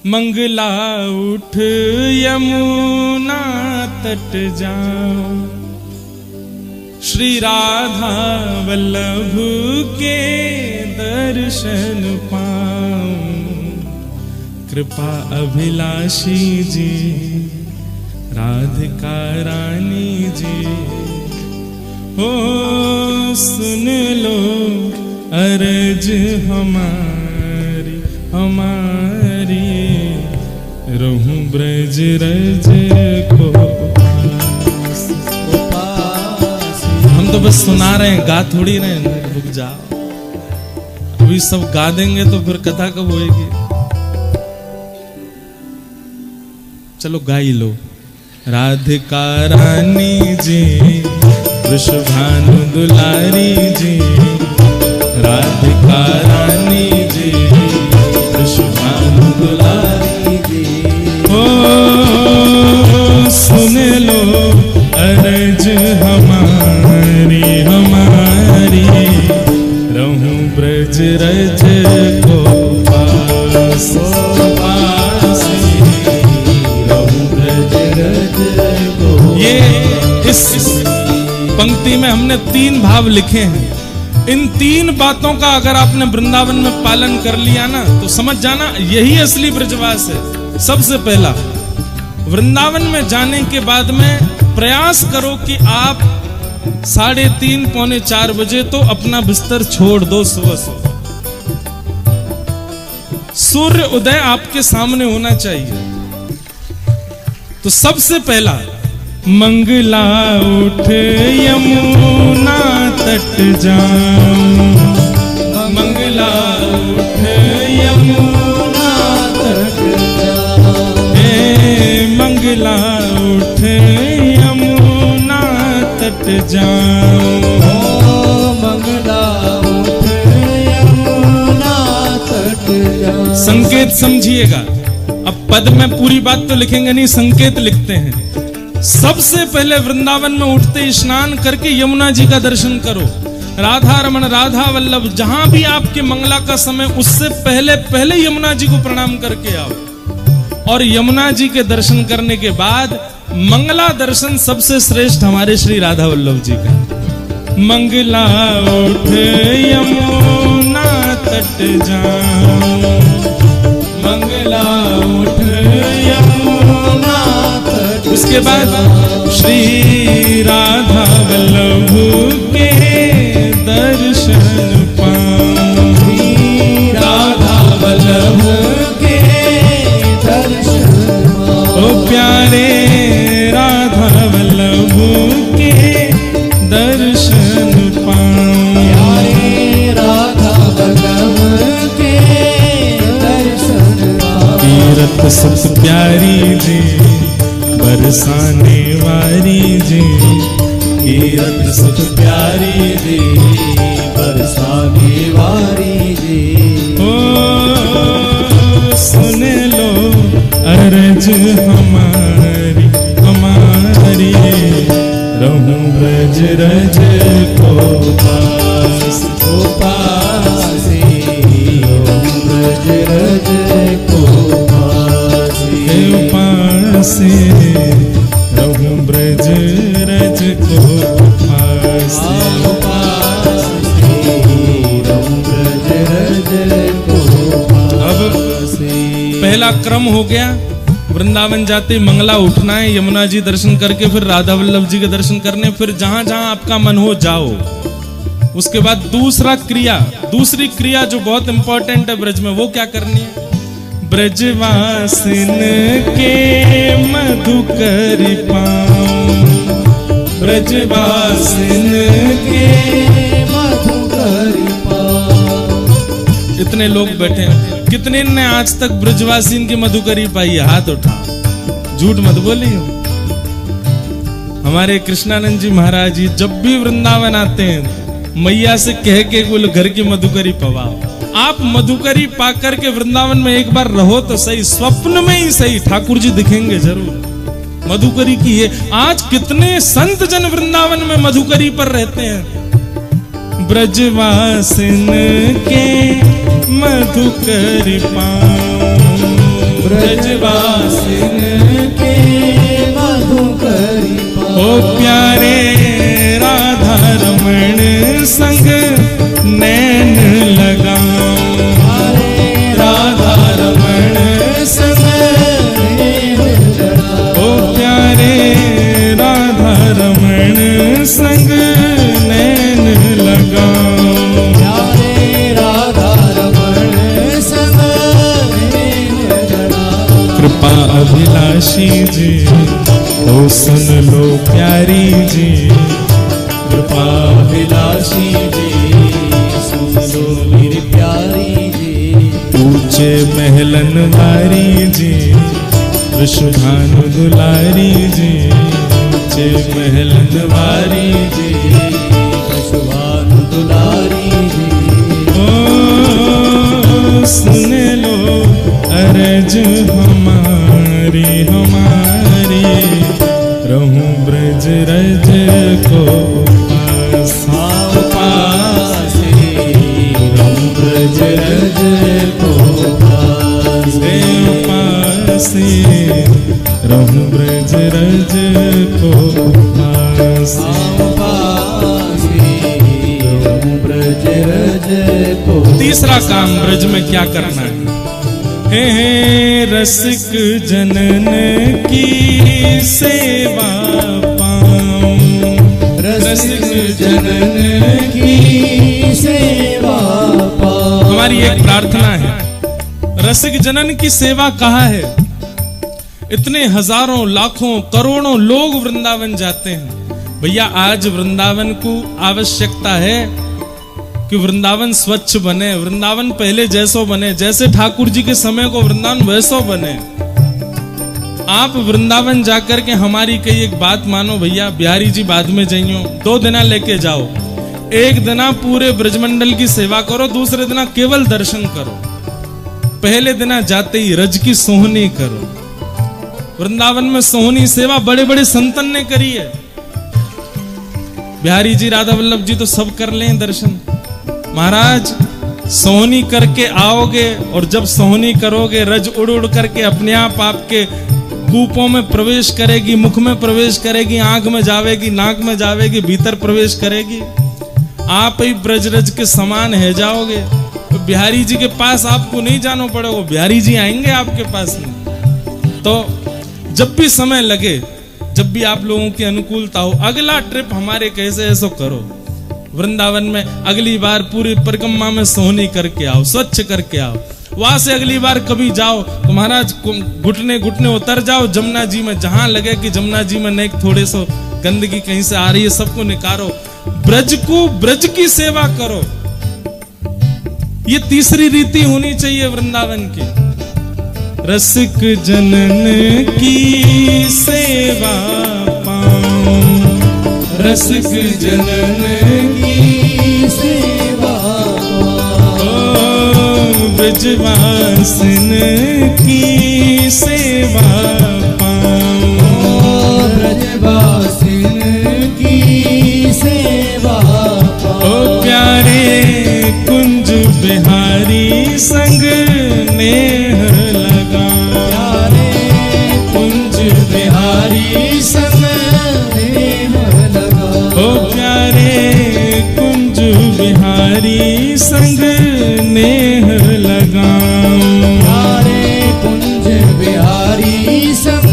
मंगला उठ यमुना तट जाओ, श्री राधा वल्लभ के दर्शन पाऊं। कृपा अभिलाषी जी राधिका रानी जी, हो सुन लो अर्ज हमारी हमारी, रहूं ब्रज रज को पास। हम तो बस सुना रहे हैं, गा थोड़ी रहे हैं। रुक जाओ, अभी सब गा देंगे तो फिर कथा कब होएगी। चलो गा ही लो। राधिका रानी जी वृषभानु दुलारी जी, राधिका रानी जी वृषभानु दुलारी जी, ओ सुन लो अर्ज हमारी हमारी, रहूं ब्रज रज को पास पास, रहूं ब्रज रज को। ये इस पंक्ति में हमने 3 भाव लिखे हैं। इन 3 बातों का अगर आपने वृंदावन में पालन कर लिया ना, तो समझ जाना यही असली ब्रजवास है। सबसे पहला, वृंदावन में जाने के बाद में प्रयास करो कि आप 3:30 पौने 4 बजे तो अपना बिस्तर छोड़ दो। सुबह सूर्य उदय आपके सामने होना चाहिए। तो सबसे पहला, मंगला उठ यमुना तट जाऊं, मंगला उठ यमुना तट जाऊं, हे मंगला उठ यमुना तट जाऊं, मंगला उठ यमुना तट जाऊं। संकेत समझिएगा। अब पद में पूरी बात तो लिखेंगे नहीं, संकेत लिखते हैं। सबसे पहले वृंदावन में उठते स्नान करके यमुना जी का दर्शन करो। राधा रमन राधा वल्लभ जहां भी आपके मंगला का समय, उससे पहले पहले यमुना जी को प्रणाम करके आओ। और यमुना जी के दर्शन करने के बाद मंगला दर्शन सबसे श्रेष्ठ हमारे श्री राधा वल्लभ जी का। मंगला उठ यमुना तट जाऊं, मंगला उठ यमुना। उसके बाद श्री राधा वल्लभ के दर्शन पाऊं, श्री राधा वल्लभ के दर्शन पाऊं। ओ प्यारे राधा वल्लभ के दर्शन पाऊं, प्यारे राधा वल्लभ के दर्शन पाऊं। तीरथ सुत प्यारी जी बरसाने वारी जी, कीरत सुख प्यारी जी बरसाने वारी जी, ओ सुन लो अर्ज हमारी हमारी, रहूं ब्रज रज को पास पास, रहूं ब्रज रज को पास पास, रहूं ब्रज रज को पास पास, रहूं ब्रज रज को पास। अब पहला क्रम हो गया, वृंदावन जाते मंगला उठना है, यमुना जी दर्शन करके फिर राधा वल्लभ जी के दर्शन करने, फिर जहां जहां आपका मन हो जाओ। उसके बाद दूसरी क्रिया जो बहुत इंपॉर्टेंट है ब्रज में, वो क्या करनी है? ब्रजवासिन के मधुकर पाऊं, ब्रजवासिन के मधुकर पाऊं। इतने लोग बैठे हैं, कितने ने आज तक ब्रजवासिन की मधुकरी पाई है? हाथ उठा, झूठ मत बोलिए। हमारे कृष्णानंद जी महाराज जी जब भी वृंदावन आते हैं, मैया से कह के कुल घर की मधुकरी पवाओ। आप मधुकरी पा करके वृंदावन में एक बार रहो तो सही, स्वप्न में ही सही, ठाकुर जी दिखेंगे जरूर। मधुकरी की है, आज कितने संत जन वृंदावन में मधुकरी पर रहते हैं। ब्रजवासिन के मधुकर पाऊं, ब्रजवासिन के मधुकरी ओ प्यारे राधा रमण संग नैन लगाओ राधा रमण संग ओ प्यारे राधा रमण संग नैन लगाओ प्यारे राधा रमण संग कृपा अभिलाषी जी ओ सुन लो प्यारी जी कृपा अभिलाषी जी सुन लो मेरी प्यारी जी ऊंचे महलन वारी जी वृषभानु दुलारी जी ऊंचे महलन वारी जी वृषभानु दुलारी जी ओ सुन लो अरज हमारी हमारी रहूं ब्रज रज को पासे रहूं ब्रज रज को पासे रहूं ब्रज रज को पासे रहूं ब्रज रज को। तीसरा काम ब्रज में क्या करना है हे रसिक जनन की सेवा पाऊं रसिक जनन की सेवा पाऊं। हमारी एक प्रार्थना है रसिक जनन की सेवा कहाँ है। इतने हजारों लाखों करोड़ों लोग वृंदावन जाते हैं भैया आज वृंदावन को आवश्यकता है कि वृंदावन स्वच्छ बने वृंदावन पहले जैसो बने जैसे ठाकुर जी के समय को वृंदावन वैसो बने। आप वृंदावन जाकर के हमारी कई एक बात मानो भैया बिहारी जी बाद में जाइयो 2 दिना लेके जाओ एक दिना पूरे ब्रजमंडल की सेवा करो दूसरे दिना केवल दर्शन करो पहले दिना जाते ही रज की सोहनी करो। वृंदावन में सोहनी सेवा बड़े बड़े संतन ने करी है बिहारी जी राधा वल्लभ जी तो सब कर लें दर्शन। महाराज सोहनी करके आओगे और जब सोहनी करोगे रज उड़ उड़ करके अपने आप आपके कूपों में प्रवेश करेगी मुख में प्रवेश करेगी आंख में जावेगी नाक में जावेगी भीतर प्रवेश करेगी आप ही ब्रज रज के समान है जाओगे। तो बिहारी जी के पास आपको नहीं जाना पड़ेगा बिहारी जी आएंगे आपके पास में। तो जब भी समय लगे जब भी आप लोगों की अनुकूलता हो अगला ट्रिप हमारे कैसे ऐसा करो वृंदावन में अगली बार पूरी परिक्रमा में सोहनी करके आओ स्वच्छ करके आओ वहां से अगली बार कभी जाओ तो महाराज घुटने घुटने उतर जाओ जमुना जी में जहां लगे कि जमुना जी में नहीं थोड़े सो गंदगी कहीं से आ रही है सबको निकारो ब्रज को ब्रज की सेवा करो। ये तीसरी रीति होनी चाहिए वृंदावन की रसिक जनन की सेवा पाऊं रसिक जनन की सेवा ब्रजवासिन की सेवा पाऊं ब्रजवासिन की सेवा ओ प्यारे कुंज बिहारी संग नेह लगा प्यारे कुंज बिहारी संग नेह लगा ओ प्यारे कुंज बिहारी संग नेह लगाऊं प्यारे कुंज बिहारी संग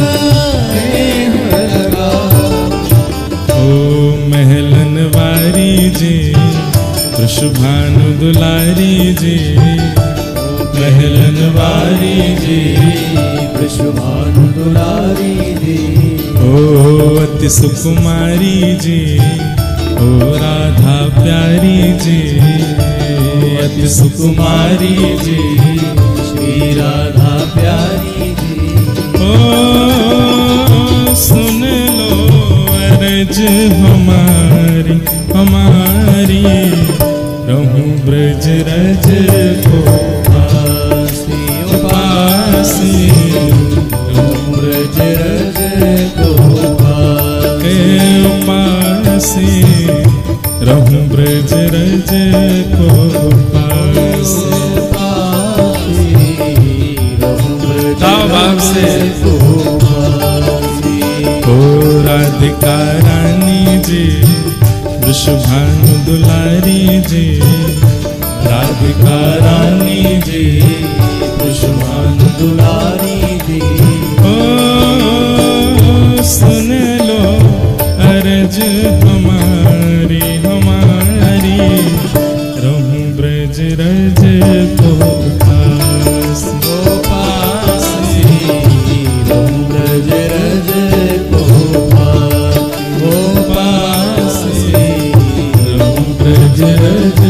नेह लगा। ओ महलन वारी जी वृषभानु दुलारी जी महलन वारी जी वृषभानु दुलारी जी ओ अति सुकुमारी जी ओ राधा प्यारी जी अति सुकुमारी जी श्री राधा प्यारी जी ओ सुन लो अरज हमारी हमारी रहूं ब्रज रज को पासी रहूं ब्रज रज को पासी रहूं ब्रज रज को पासी रहूं ब्रज ताव भाव से गोपासी ओ राधिका रानी जी वृषभानु दुलारी जी राधिका रानी जी वृषभानु दुलारी जी ओ सुन लो अर्ज हमारी हमारी रहूं ब्रज रज को पास गोपासी रहूं ब्रज रज को पास गोपासी रहूं ब्रज रज